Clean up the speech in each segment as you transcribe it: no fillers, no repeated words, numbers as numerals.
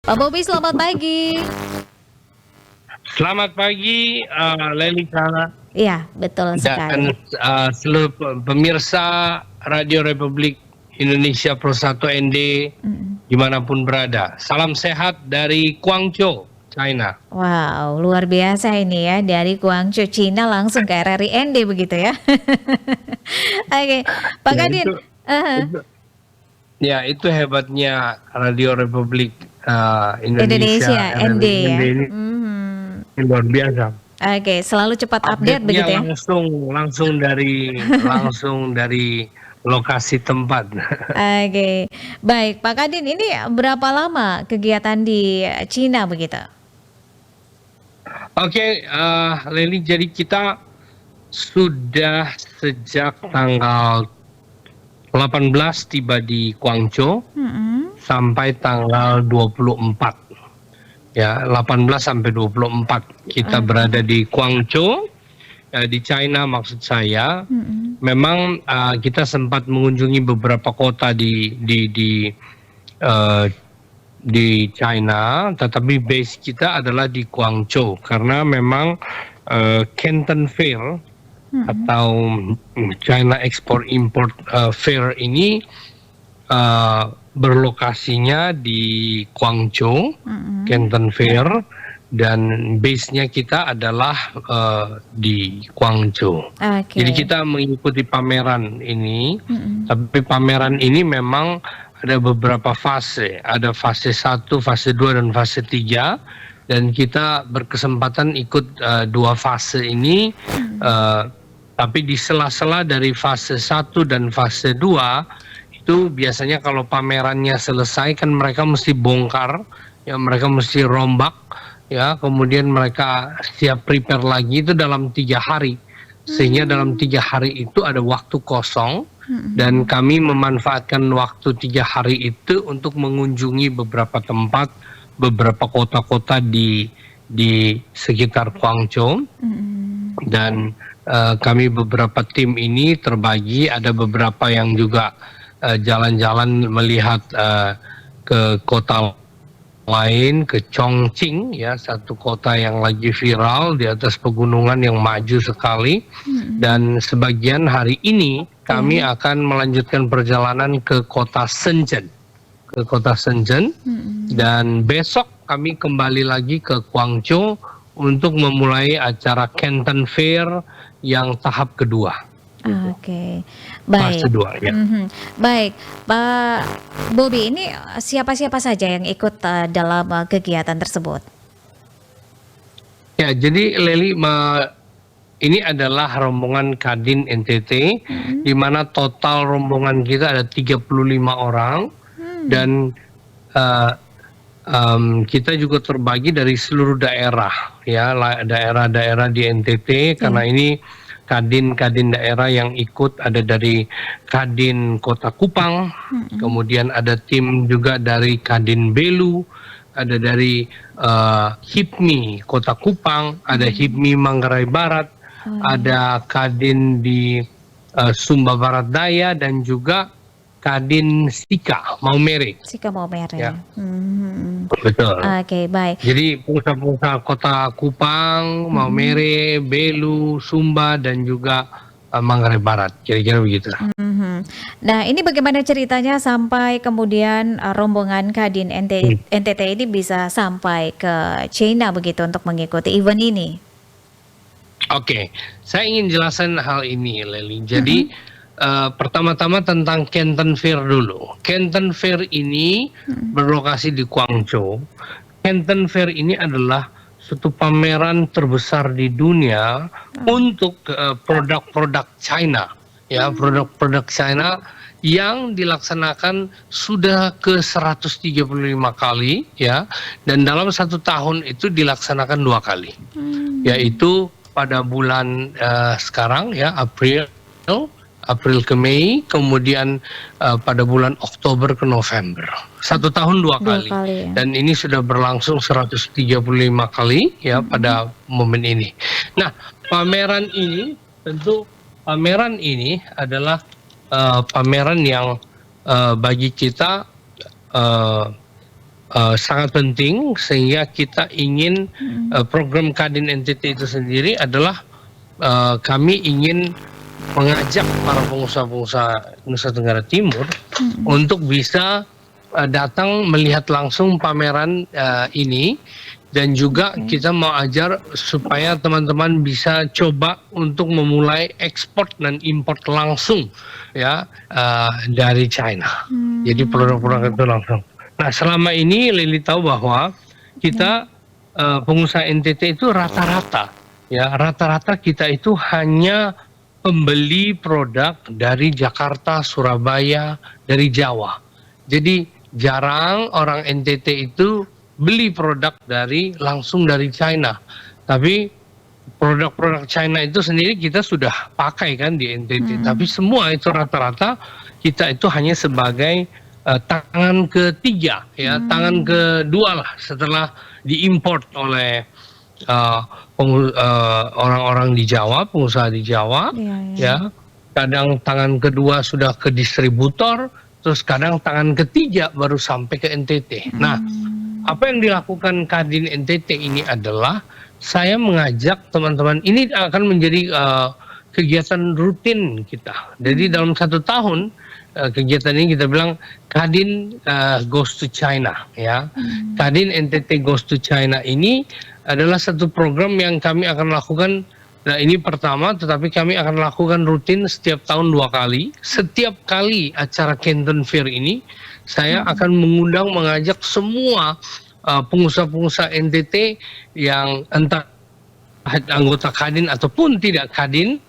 Pak Bobi, selamat pagi. Selamat pagi, Leli Kala Iya, betul dan sekali. seluruh pemirsa Radio Republik Indonesia Pro 1 ND Mhm. dimanapun berada. Salam sehat dari Guangzhou, China. Wow, luar biasa ini ya, dari Guangzhou, Cina langsung ke RRI ND begitu ya. Oke, Pak Ya Kadin, itu ya itu hebatnya Radio Republik Indonesia Indonesia ND RRI ND ya. ini Mhm. luar biasa. Oke, selalu cepat update Update-nya begitu ya. langsung dari lokasi tempat. Oke, baik Pak Kadin, ini berapa lama kegiatan di Cina begitu? Oke, Leli, jadi kita sudah sejak tanggal 18 tiba di Guangzhou Mhm. sampai tanggal 24. Ya, 18 sampai 24 kita berada di Guangzhou, di China maksud saya. Mhm. Memang kita sempat mengunjungi beberapa kota uh, di China, tetapi base kita adalah di Guangzhou karena memang Canton Fair atau China Export Import Fair ini berlokasinya di Guangzhou, Canton Fair, dan base-nya kita adalah di Guangzhou. Oke. Jadi kita mengikuti pameran ini, tapi pameran ini memang ada beberapa fase, ada fase 1, fase 2, dan fase 3, dan kita berkesempatan ikut dua fase ini, tapi di sela-sela dari fase 1 dan fase 2, itu biasanya kalau pamerannya selesai kan mereka mesti bongkar, ya mereka mesti rombak, ya kemudian mereka siap prepare lagi itu dalam 3 hari. Sehingga dalam 3 hari itu ada waktu kosong, dan kami memanfaatkan waktu 3 hari itu untuk mengunjungi beberapa tempat, beberapa kota-kota di sekitar Guangzhou. Dan kami beberapa tim ini terbagi, ada beberapa yang juga jalan-jalan melihat ke kota lain, ke Chongqing, ya satu kota yang lagi viral di atas pegunungan yang maju sekali. Dan sebagian hari ini kami akan melanjutkan perjalanan ke kota Shenzhen, dan besok kami kembali lagi ke Guangzhou untuk memulai acara Canton Fair yang tahap kedua. Oke, baik. Fase 2 ya. Baik, Pak Bobi, ini siapa-siapa saja yang ikut dalam kegiatan tersebut? Ya, jadi Leli, ini adalah rombongan Kadin NTT, di mana total rombongan kita ada 35 orang, dan kita juga terbagi dari seluruh daerah, ya daerah-daerah di NTT, karena ini kadin daerah yang ikut ada dari Kadin Kota Kupang, kemudian ada tim juga dari Kadin Belu, ada dari HIPMI Kota Kupang, ada HIPMI Manggarai Barat, ada Kadin di Sumba Barat Daya, dan juga Kadin Sika Maumere. Sika Maumere. Ya. Betul. Oke, baik. Jadi pengusaha-pengusaha Kota Kupang, Maumere, Belu, Sumba, dan juga Manggarai Barat, kira-kira begitu. Nah, ini bagaimana ceritanya sampai kemudian rombongan Kadin NTT ini bisa sampai ke China begitu untuk mengikuti event ini? Oke, saya ingin jelaskan hal ini, Leli. Jadi pertama-tama tentang Canton Fair dulu. Canton Fair ini berlokasi di Guangzhou. Canton Fair ini adalah suatu pameran terbesar di dunia untuk produk-produk China, ya produk-produk China yang dilaksanakan sudah ke 135 kali, ya, dan dalam 1 tahun itu dilaksanakan 2 kali, yaitu pada bulan sekarang, ya April ke Mei, kemudian pada bulan Oktober ke November. 1 tahun 2 kali. Ya. Dan ini sudah berlangsung 135 kali, ya, pada momen ini. Nah, pameran ini adalah pameran yang bagi kita sangat penting sehingga kita ingin program Kadin NTT itu sendiri adalah kami ingin mengajak para pengusaha-pengusaha Nusa Tenggara Timur untuk bisa datang melihat langsung pameran ini, dan juga kita mau ajar supaya teman-teman bisa coba untuk memulai ekspor dan import langsung ya dari China. Jadi produk-produk itu langsung. Nah, selama ini Lili tahu bahwa kita pengusaha NTT itu rata-rata kita itu hanya pembeli produk dari Jakarta, Surabaya, dari Jawa. Jadi jarang orang NTT itu beli produk langsung dari China. Tapi produk-produk China itu sendiri kita sudah pakai kan di NTT. Tapi semua itu rata-rata kita itu hanya sebagai tangan ketiga, ya, tangan kedua lah setelah diimport oleh orang-orang di Jawa, pengusaha di Jawa, ya. Kadang tangan kedua sudah ke distributor, terus kadang tangan ketiga baru sampai ke NTT. Nah, apa yang dilakukan Kadin NTT ini adalah saya mengajak teman-teman, ini akan menjadi kegiatan rutin kita. Jadi dalam 1 tahun kegiatan ini kita bilang Kadin Goes to China, ya. Kadin NTT Goes to China ini adalah satu program yang kami akan lakukan. Nah, ini pertama, tetapi kami akan lakukan rutin setiap tahun 2 kali. Setiap kali acara Canton Fair ini, saya akan mengajak semua pengusaha-pengusaha NTT yang entah anggota Kadin ataupun tidak Kadin,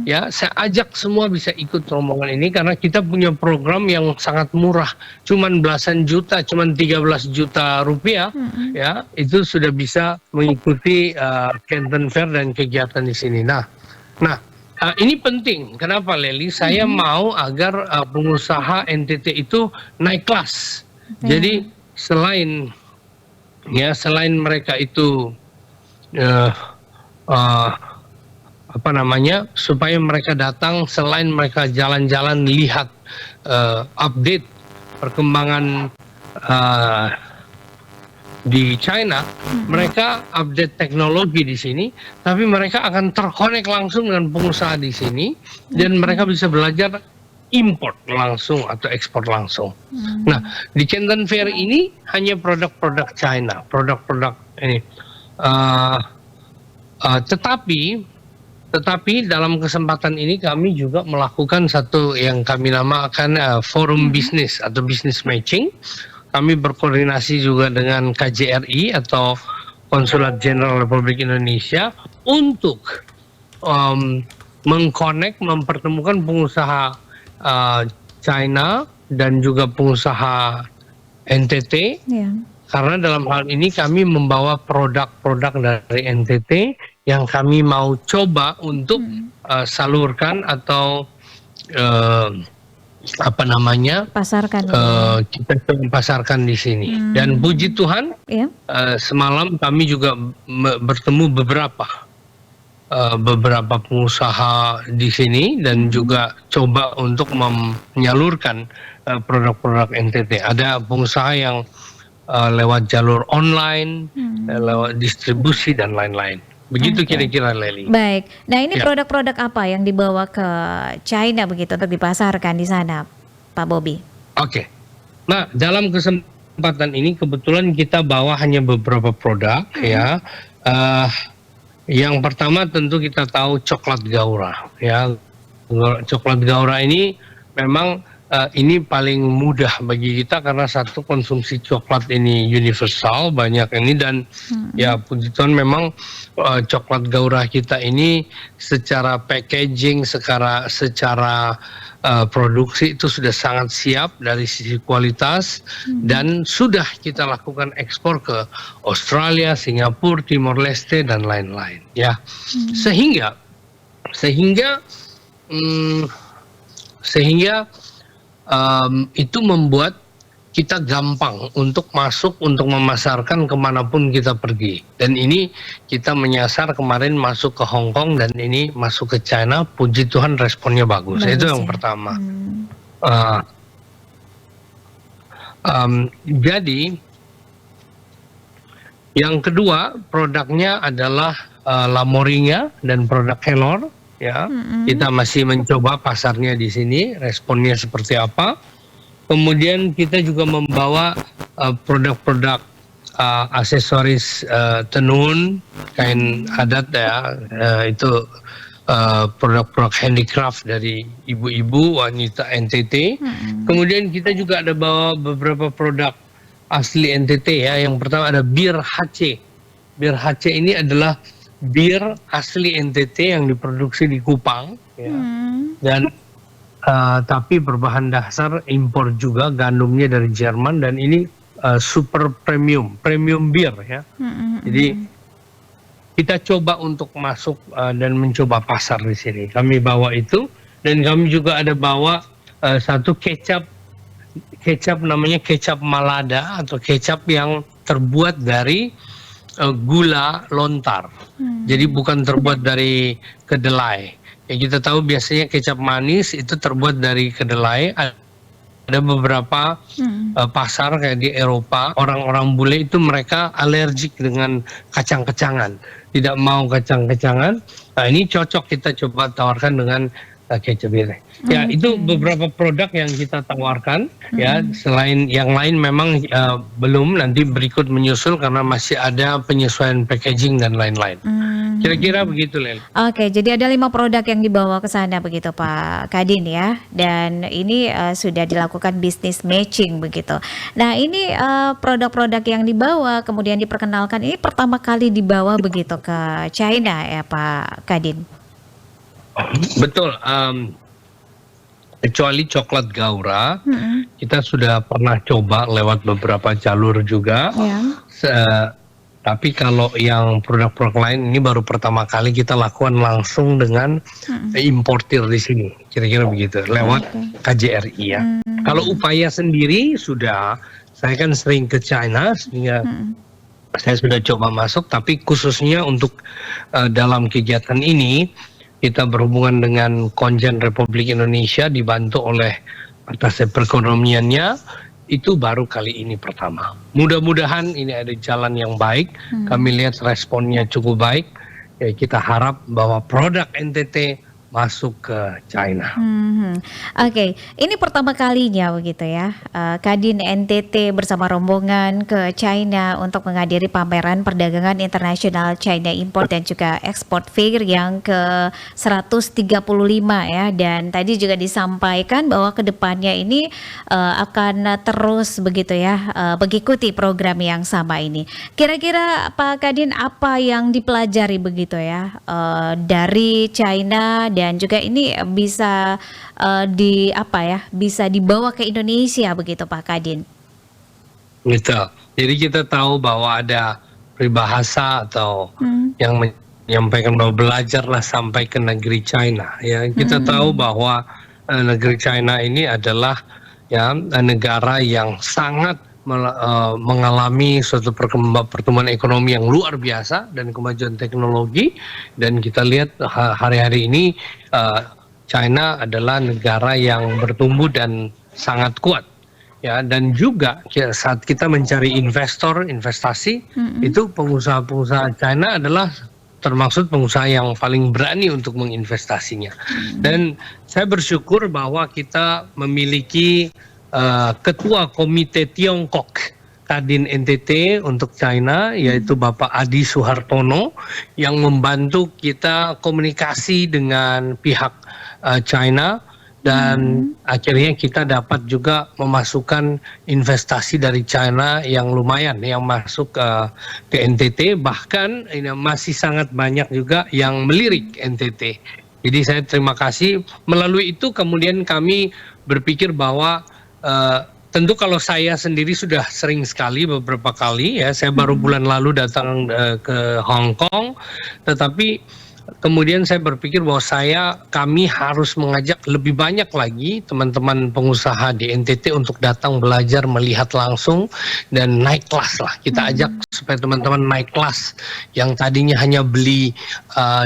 ya, saya ajak semua bisa ikut rombongan ini karena kita punya program yang sangat murah, cuman belasan juta, cuman 13 juta rupiah, ya, itu sudah bisa mengikuti Canton Fair dan kegiatan di sini. Nah, ini penting. Kenapa, Leli? Saya mau agar pengusaha NTT itu naik kelas. Jadi selain mereka itu supaya mereka datang, selain mereka jalan-jalan lihat update perkembangan di China, mereka update teknologi di sini, tapi mereka akan terkonek langsung dengan pengusaha di sini, dan mereka bisa belajar import langsung atau ekspor langsung. Nah, di Canton Fair ini hanya produk-produk China, produk-produk ini. Tetapi dalam kesempatan ini kami juga melakukan satu yang kami namakan forum bisnis atau business matching. Kami berkoordinasi juga dengan KJRI atau Konsulat Jenderal Republik Indonesia untuk mempertemukan pengusaha China dan juga pengusaha NTT. Karena dalam hal ini kami membawa produk-produk dari NTT yang kami mau coba untuk salurkan atau pasarkan. Kita pasarkan di sini. Dan puji Tuhan, semalam kami juga bertemu beberapa pengusaha di sini dan juga coba untuk menyalurkan produk-produk NTT. Ada pengusaha yang lewat jalur online, lewat distribusi dan lain-lain. Begitu kira-kira, Leli. Baik. Nah, ini produk-produk apa yang dibawa ke China begitu untuk dipasarkan di sana, Pak Bobby? Oke. Nah, dalam kesempatan ini kebetulan kita bawa hanya beberapa produk, ya. Yang pertama tentu kita tahu coklat Gaura, ya. Coklat Gaura ini memang ini paling mudah bagi kita karena satu, konsumsi coklat ini universal, banyak ini, dan ya puji Tuhan memang coklat Gaura kita ini secara packaging, secara produksi itu sudah sangat siap dari sisi kualitas, dan sudah kita lakukan ekspor ke Australia, Singapura, Timor Leste dan lain-lain, ya. Sehingga itu membuat kita gampang untuk masuk, untuk memasarkan kemanapun kita pergi. Dan ini kita menyasar kemarin masuk ke Hong Kong dan ini masuk ke China, puji Tuhan responnya bagus. Itu yang pertama. Jadi Yang kedua, produknya adalah Lamoringa dan produk Kelor. Ya, kita masih mencoba pasarnya di sini, responnya seperti apa. Kemudian kita juga membawa produk-produk aksesoris tenun, kain adat ya, itu produk-produk handicraft dari ibu-ibu wanita NTT. Kemudian kita juga ada bawa beberapa produk asli NTT ya. Yang pertama ada bir HC. Bir HC ini adalah bir asli NTT yang diproduksi di Kupang ya. Dan tapi berbahan dasar impor juga, gandumnya dari Jerman, dan ini super premium bir ya. Jadi kita coba untuk masuk dan mencoba pasar di sini. Kami bawa itu, dan kami juga ada bawa satu kecap namanya kecap Malada, atau kecap yang terbuat dari gula lontar. Jadi bukan terbuat dari kedelai. Ya, kita tahu biasanya kecap manis itu terbuat dari kedelai. Ada beberapa pasar kayak di Eropa, orang-orang bule itu mereka alergik dengan kacang-kacangan, tidak mau kacang-kacangan. Nah, ini cocok, kita coba tawarkan dengan kecap ini. Ya, itu beberapa produk yang kita tawarkan ya. Selain yang lain memang belum, nanti berikut menyusul karena masih ada penyesuaian packaging dan lain-lain. Kira-kira begitu, Lel. Oke, jadi ada 5 produk yang dibawa ke sana begitu Pak Kadin ya, dan ini sudah dilakukan business matching begitu. Nah, ini produk-produk yang dibawa kemudian diperkenalkan ini pertama kali dibawa begitu ke China ya Pak Kadin. Betul, kecuali coklat Gaura, kita sudah pernah coba lewat beberapa jalur juga. Tapi kalau yang produk-produk lain ini baru pertama kali kita lakukan langsung dengan importir di sini, kira-kira begitu, lewat KJRI ya. Kalau upaya sendiri sudah, saya kan sering ke China sehingga saya sudah coba masuk, tapi khususnya untuk dalam kegiatan ini kita berhubungan dengan Konjen Republik Indonesia dibantu oleh atas perekonomiannya, itu baru kali ini pertama. Mudah-mudahan ini ada jalan yang baik. Kami lihat responnya cukup baik. Ya, kita harap bahwa produk NTT masuk ke China. Oke, ini pertama kalinya begitu ya, Kadin NTT bersama rombongan ke China untuk menghadiri pameran perdagangan internasional China Import dan juga Export Fair yang ke 135 ya, dan tadi juga disampaikan bahwa kedepannya ini akan terus begitu ya mengikuti program yang sama ini. Kira-kira Pak Kadin apa yang dipelajari begitu ya dari China, dan juga ini bisa bisa dibawa ke Indonesia begitu Pak Kadin? Betul. Jadi kita tahu bahwa ada peribahasa atau yang menyampaikan bahwa belajarlah sampai ke negeri China. Ya, kita tahu bahwa negeri China ini adalah ya negara yang sangat mengalami suatu pertumbuhan ekonomi yang luar biasa dan kemajuan teknologi, dan kita lihat hari-hari ini China adalah negara yang bertumbuh dan sangat kuat ya, dan juga saat kita mencari investasi itu pengusaha-pengusaha China adalah termasuk pengusaha yang paling berani untuk menginvestasinya. Dan saya bersyukur bahwa kita memiliki Ketua Komite Tiongkok Kadin NTT untuk China, yaitu Bapak Adi Suhartono, yang membantu kita komunikasi dengan pihak China, dan akhirnya kita dapat juga memasukkan investasi dari China yang lumayan yang masuk ke NTT, bahkan ini masih sangat banyak juga yang melirik NTT. Jadi saya terima kasih. Melalui itu kemudian kami berpikir bahwa tentu kalau saya sendiri sudah sering sekali, beberapa kali ya, saya baru bulan lalu datang ke Hong Kong, tetapi kemudian saya berpikir bahwa kami harus mengajak lebih banyak lagi teman-teman pengusaha di NTT untuk datang belajar, melihat langsung, dan naik kelas lah. Kita ajak supaya teman-teman naik kelas, yang tadinya hanya beli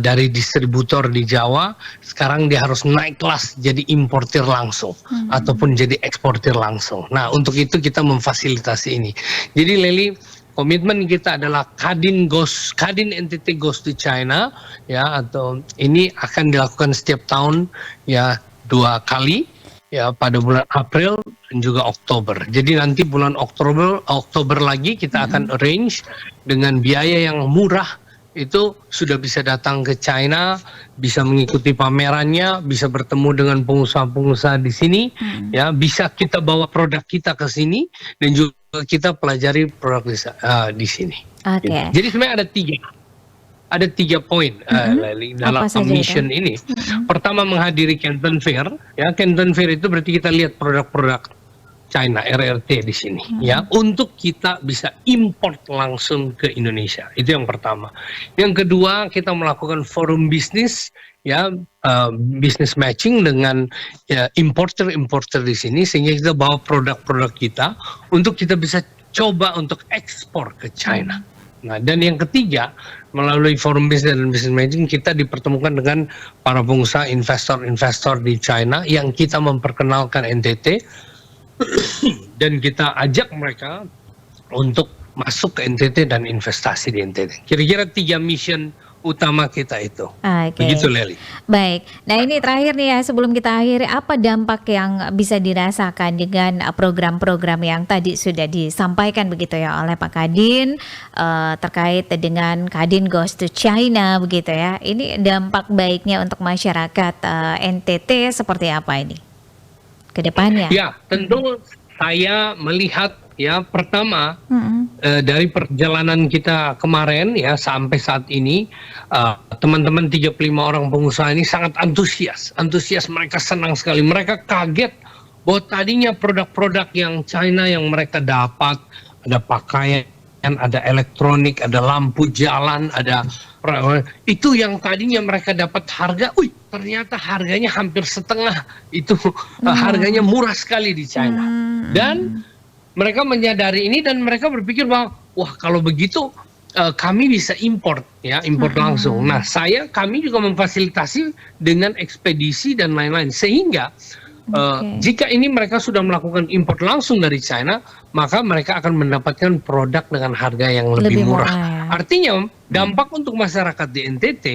dari distributor di Jawa, sekarang dia harus naik kelas jadi importir langsung ataupun jadi eksportir langsung. Nah, untuk itu kita memfasilitasi ini. Jadi Leli, komitmen kita adalah Kadin NTT goes to China, ya, atau ini akan dilakukan setiap tahun, ya, 2 kali, ya, pada bulan April dan juga Oktober. Jadi nanti bulan Oktober lagi kita akan arrange dengan biaya yang murah, itu sudah bisa datang ke China, bisa mengikuti pamerannya, bisa bertemu dengan pengusaha-pengusaha di sini, ya, bisa kita bawa produk kita ke sini dan juga kita pelajari produk di sini. Oke. Jadi sebenarnya ada tiga poin Lely, dalam mission ini. Pertama, menghadiri Canton Fair. Ya, Canton Fair itu berarti kita lihat produk-produk China, RRT di sini, ya, untuk kita bisa import langsung ke Indonesia. Itu yang pertama. Yang kedua, kita melakukan forum bisnis, ya, business matching dengan, ya, importer di sini, sehingga kita bawa produk-produk kita untuk kita bisa coba untuk ekspor ke China. Nah, dan yang ketiga, melalui forum bisnis dan business matching, kita dipertemukan dengan para pengusaha, investor-investor di China yang kita memperkenalkan NTT dan kita ajak mereka untuk masuk ke NTT dan investasi di NTT. Kira-kira 3 mission utama kita itu. Begitu, Lely. Baik. Nah, ini terakhir nih ya, sebelum kita akhiri, apa dampak yang bisa dirasakan dengan program-program yang tadi sudah disampaikan begitu ya oleh Pak Kadin, terkait dengan Kadin Goes to China begitu ya. Ini dampak baiknya untuk masyarakat NTT seperti apa ini ke depannya? Ya, tentu saya melihat, ya, pertama dari perjalanan kita kemarin, ya, sampai saat ini, teman-teman 35 orang pengusaha ini sangat antusias, mereka senang sekali, mereka kaget bahwa tadinya produk-produk yang China yang mereka dapat, ada pakaian, ada elektronik, ada lampu jalan, ada itu yang tadinya mereka dapat harga, ternyata harganya hampir setengah, itu harganya murah sekali di China. Dan mereka menyadari ini dan mereka berpikir bahwa, wah, kalau begitu kami bisa import, ya, import langsung. Nah, kami juga memfasilitasi dengan ekspedisi dan lain-lain, sehingga jika ini mereka sudah melakukan import langsung dari China, maka mereka akan mendapatkan produk dengan harga yang lebih murah. Artinya dampak untuk masyarakat di NTT,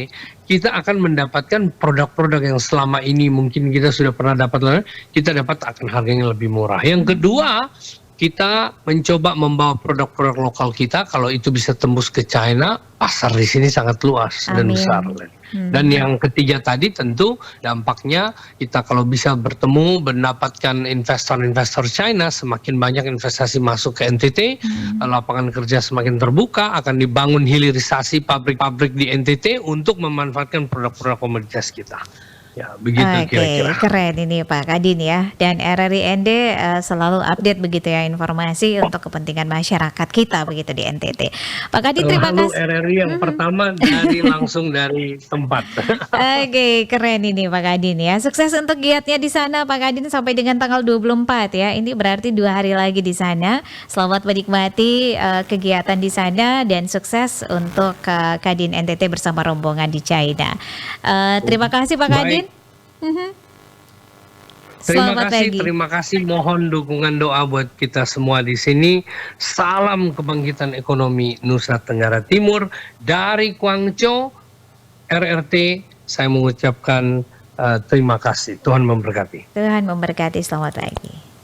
kita akan mendapatkan produk-produk yang selama ini mungkin kita sudah pernah dapat, kita dapat akan harganya lebih murah. Yang kedua, kita mencoba membawa produk-produk lokal kita, kalau itu bisa tembus ke China, pasar di sini sangat luas dan besar. Dan yang ketiga tadi tentu dampaknya kita kalau bisa bertemu, mendapatkan investor-investor China, semakin banyak investasi masuk ke NTT, lapangan kerja semakin terbuka, akan dibangun hilirisasi pabrik-pabrik di NTT untuk memanfaatkan produk-produk komoditas kita. Ya, begitu kira-kira. Keren ini Pak Kadin ya. Dan RRI-ND selalu update begitu ya informasi untuk kepentingan masyarakat kita begitu di NTT. Pak Kadin, terima kasih. RRI yang pertama langsung dari tempat. Keren ini Pak Kadin ya. Sukses untuk giatnya di sana Pak Kadin sampai dengan tanggal 24 ya. Ini berarti 2 hari lagi di sana. Selamat menikmati kegiatan di sana dan sukses untuk Kadin NTT bersama rombongan di China. Terima kasih Pak Kadin. Terima kasih. Mohon dukungan doa buat kita semua di sini. Salam kebangkitan ekonomi Nusa Tenggara Timur dari Guangzhou, RRT. Saya mengucapkan terima kasih. Tuhan memberkati. Tuhan memberkati. Selamat pagi.